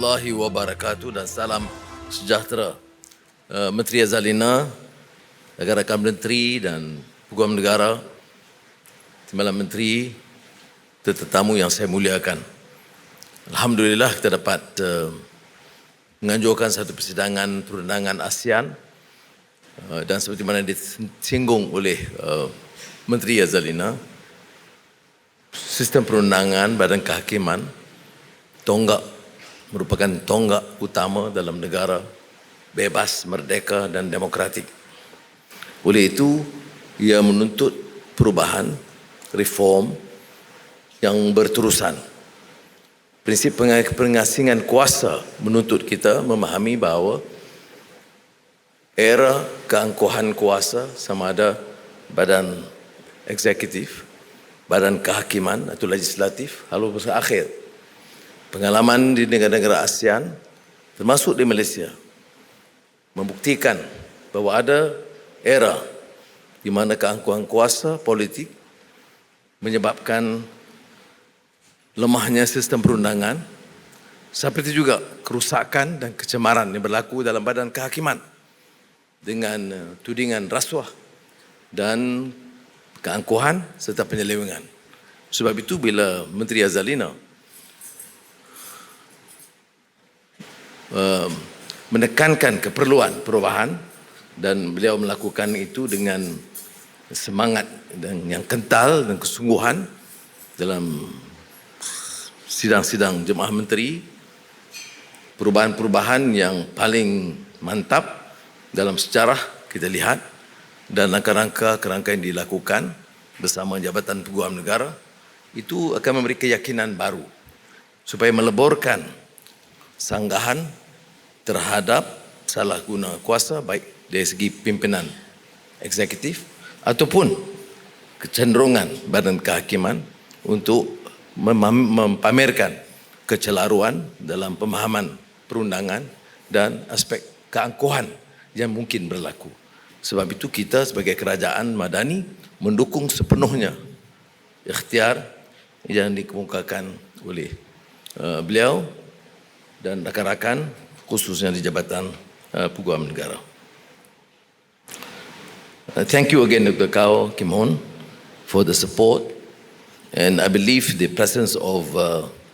warahmatullahi wabarakatuh dan salam sejahtera. Menteri Azalina, rakan-rakan menteri dan peguam negara, Timbalan Menteri, tetamu yang saya muliakan. Alhamdulillah kita dapat menganjurkan satu persidangan perundangan ASEAN dan seperti mana disinggung oleh Menteri Azalina, sistem perundangan Badan Kehakiman merupakan tonggak utama dalam negara bebas, merdeka dan demokratik. Oleh itu, ia menuntut perubahan, reform yang berterusan. Prinsip pengasingan kuasa menuntut kita memahami bahawa era keangkuhan kuasa sama ada badan eksekutif, badan kehakiman atau legislatif lalu berakhir. Pengalaman di negara-negara ASEAN termasuk di Malaysia membuktikan bahawa ada era di mana keangkuhan kuasa politik menyebabkan lemahnya sistem perundangan, seperti juga kerusakan dan kecemaran yang berlaku dalam badan kehakiman dengan tudingan rasuah dan keangkuhan serta penyelewengan. Sebab itu bila Menteri Azalina menekankan keperluan perubahan dan beliau melakukan itu dengan semangat dan yang kental dan kesungguhan dalam sidang-sidang jemaah menteri, perubahan-perubahan yang paling mantap dalam sejarah kita lihat dan langkah-langkah kerangka yang dilakukan bersama Jabatan Peguam Negara itu akan memberi keyakinan baru supaya meleburkan sanggahan terhadap salah guna kuasa baik dari segi pimpinan eksekutif ataupun kecenderungan badan kehakiman untuk memamerkan kecelaruan dalam pemahaman perundangan dan aspek keangkuhan yang mungkin berlaku. Sebab itu kita sebagai kerajaan madani mendukung sepenuhnya ikhtiar yang dikemukakan oleh beliau dan rakan-rakan khususnya di Jabatan Peguam Negara. Thank you again Dr. Kao Kim Hon for the support, and I believe the presence of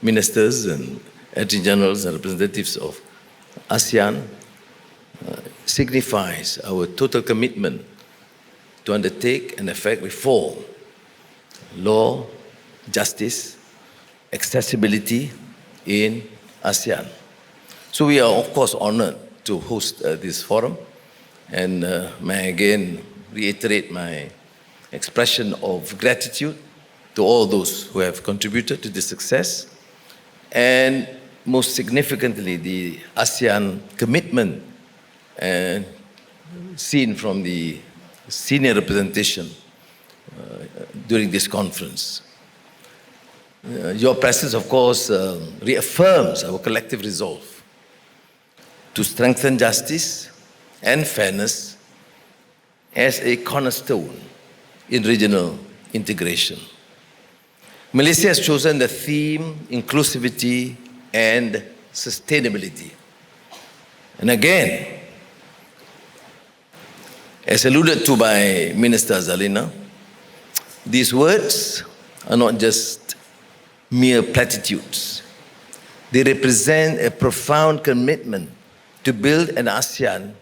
ministers and attorney generals and representatives of ASEAN signifies our total commitment to undertake and effect reform, law, justice, accessibility in ASEAN. So we are of course honored to host this forum, and may I again reiterate my expression of gratitude to all those who have contributed to this success, and most significantly the ASEAN commitment seen from the senior representation during this conference. Your presence, of course, reaffirms our collective resolve to strengthen justice and fairness as a cornerstone in regional integration. Malaysia has chosen the theme inclusivity and sustainability. And again, as alluded to by Minister Azalina, these words are not just mere platitudes. They represent a profound commitment to build an ASEAN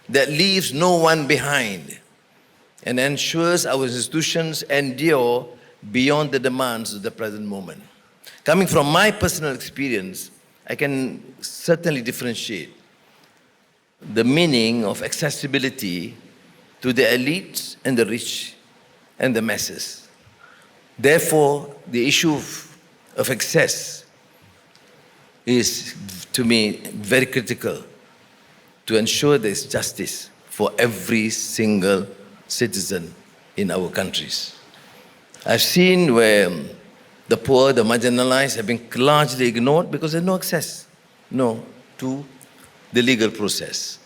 that leaves no one behind and ensures our institutions endure beyond the demands of the present moment. Coming from my personal experience, I can certainly differentiate the meaning of accessibility to the elites and the rich and the masses. Therefore, the issue of access is, to me, very critical to ensure there is justice for every single citizen in our countries. I've seen where the poor, the marginalized have been largely ignored because there's no access to the legal process.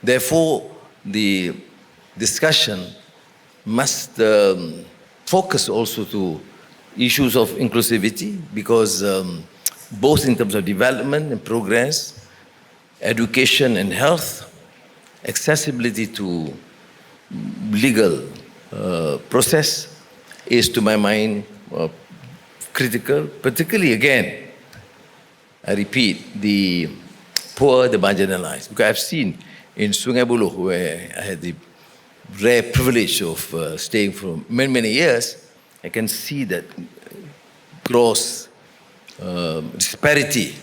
Therefore, the discussion must focus also to issues of inclusivity, because both in terms of development and progress, education and health, accessibility to legal process is, to my mind, critical, particularly, again, I repeat, the poor, the marginalized. Because I've seen in Sungai Buloh, where I had the rare privilege of staying for many, many years, I can see that gross disparity,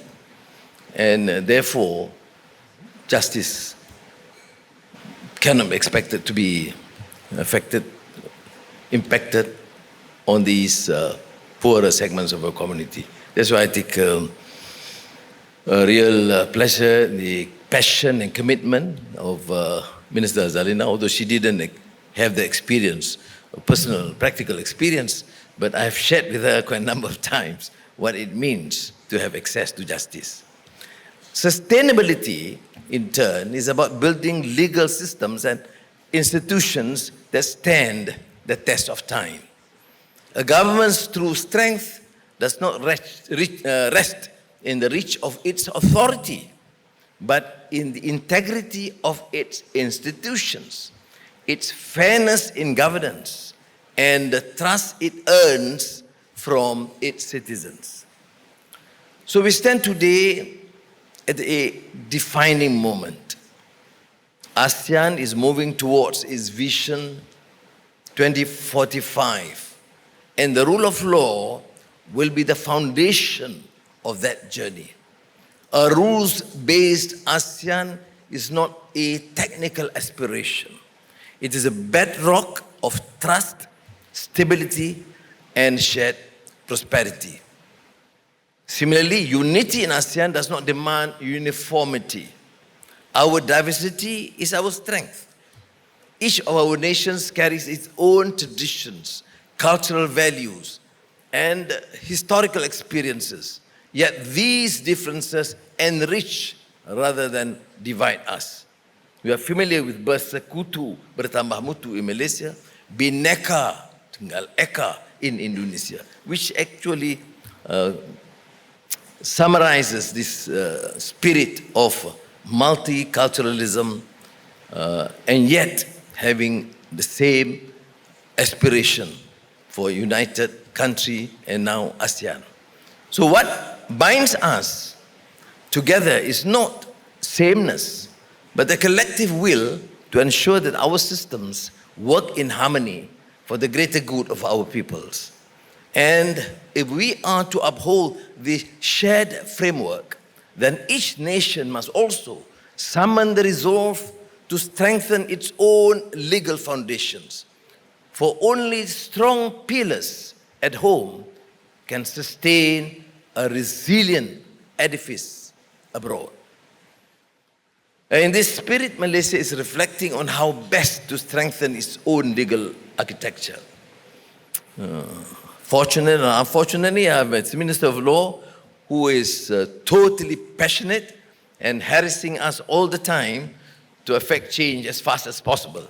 and therefore justice cannot be expected to be impacted on these poorer segments of our community. That's why I take a real pleasure in the passion and commitment of Minister Zalina, although she didn't have the experience, personal, practical experience, but I've shared with her quite a number of times what it means to have access to justice. Sustainability, in turn, is about building legal systems and institutions that stand the test of time. A government's true strength does not rest in the reach of its authority, but in the integrity of its institutions, its fairness in governance, and the trust it earns from its citizens. So we stand today at a defining moment. ASEAN is moving towards its vision 2045, and the rule of law will be the foundation of that journey. A rules-based ASEAN is not a technical aspiration. It is a bedrock of trust, stability, and shared prosperity. Similarly, unity in ASEAN does not demand uniformity. Our diversity is our strength. Each of our nations carries its own traditions, cultural values, and historical experiences. Yet these differences enrich rather than divide us. We are familiar with bersekutu bertambah mutu in Malaysia, bineka tunggal eka in Indonesia, which actually summarizes this spirit of multiculturalism and yet having the same aspiration for a united country and now ASEAN. So what binds us together is not sameness, but the collective will to ensure that our systems work in harmony for the greater good of our peoples. And if we are to uphold the shared framework, then each nation must also summon the resolve to strengthen its own legal foundations. For only strong pillars at home can sustain a resilient edifice abroad. In this spirit, Malaysia is reflecting on how best to strengthen its own legal architecture. Fortunately or unfortunately, I have a Minister of Law who is totally passionate and harassing us all the time to effect change as fast as possible.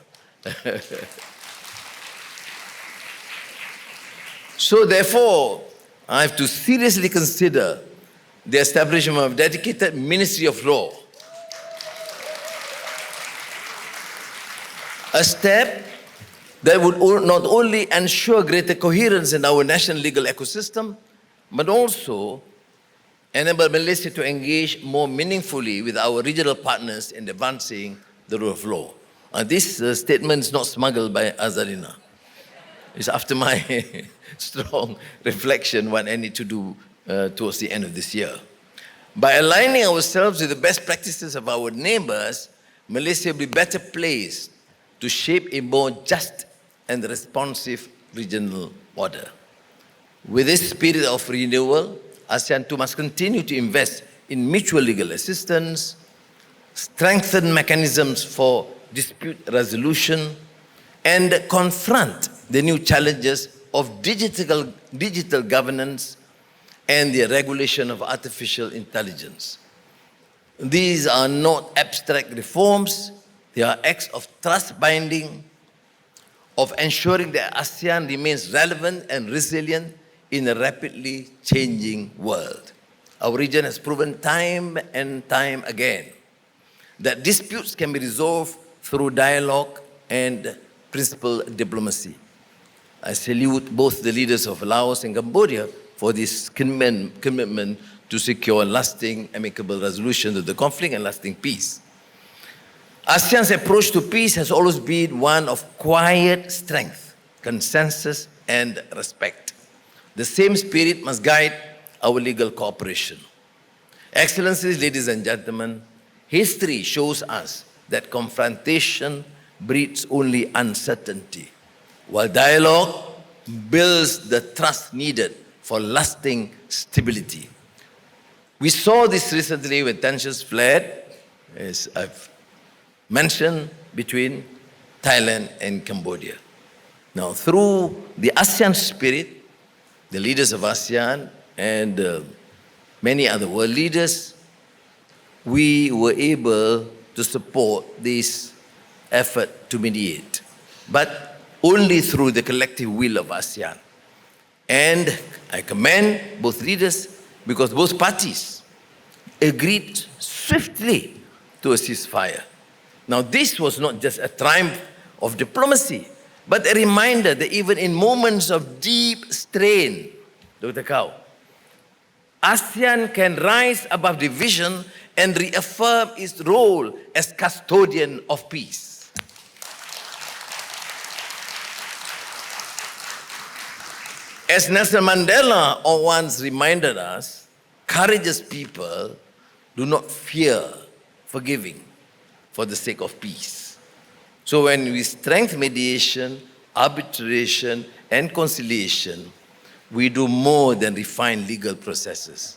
So therefore, I have to seriously consider the establishment of a dedicated Ministry of Law. A step that would not only ensure greater coherence in our national legal ecosystem, but also enable Malaysia to engage more meaningfully with our regional partners in advancing the rule of law. This statement is not smuggled by Azalina. It's after my strong reflection what I need to do towards the end of this year. By aligning ourselves with the best practices of our neighbors, Malaysia will be better placed to shape a more just and responsive regional order. With this spirit of renewal, ASEAN too must continue to invest in mutual legal assistance, strengthen mechanisms for dispute resolution, and confront the new challenges of digital governance and the regulation of artificial intelligence. These are not abstract reforms, they are acts of trust binding, of ensuring that ASEAN remains relevant and resilient in a rapidly changing world. Our region has proven time and time again that disputes can be resolved through dialogue and principled diplomacy. I salute both the leaders of Laos and Cambodia for this commitment to secure lasting, amicable resolution of the conflict and lasting peace. ASEAN's approach to peace has always been one of quiet strength, consensus, and respect. The same spirit must guide our legal cooperation. Excellencies, ladies and gentlemen, history shows us that confrontation breeds only uncertainty, while dialogue builds the trust needed for lasting stability. We saw this recently when tensions flared, as I've mentioned, between Thailand and Cambodia. Now, through the ASEAN spirit, the leaders of ASEAN and many other world leaders, we were able to support this effort to mediate, but only through the collective will of ASEAN. And I commend both leaders because both parties agreed swiftly to a ceasefire. Now, this was not just a triumph of diplomacy, but a reminder that even in moments of deep strain, Dr. Kao, ASEAN can rise above division and reaffirm its role as custodian of peace. As Nelson Mandela once reminded us, courageous people do not fear forgiving for the sake of peace. So when we strengthen mediation, arbitration, and conciliation, we do more than refine legal processes.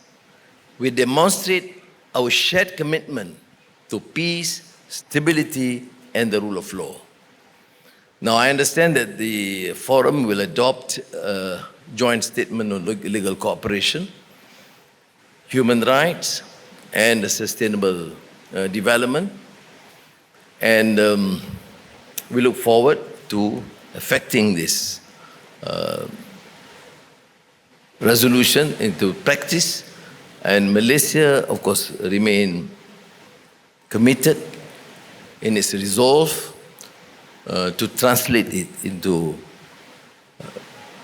We demonstrate our shared commitment to peace, stability, and the rule of law. Now, I understand that the forum will adopt a joint statement on legal cooperation, human rights, and sustainable development. And we look forward to effecting this resolution into practice. And Malaysia, of course, remain committed in its resolve to translate it into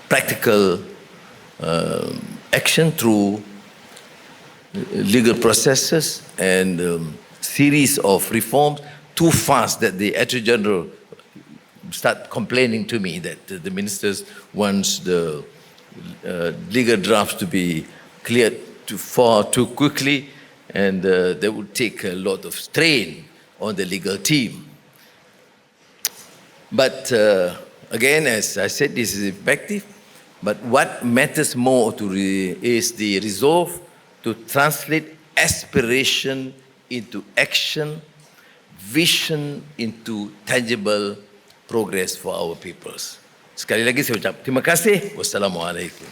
practical action through legal processes and series of reforms. Too fast that the Attorney General start complaining to me that the ministers wants the legal drafts to be cleared too quickly, and that would take a lot of strain on the legal team. But again, as I said, this is effective. But what matters more is the resolve to translate aspiration into action, vision into tangible progress for our peoples. Sekali lagi saya ucap terima kasih. Wassalamualaikum.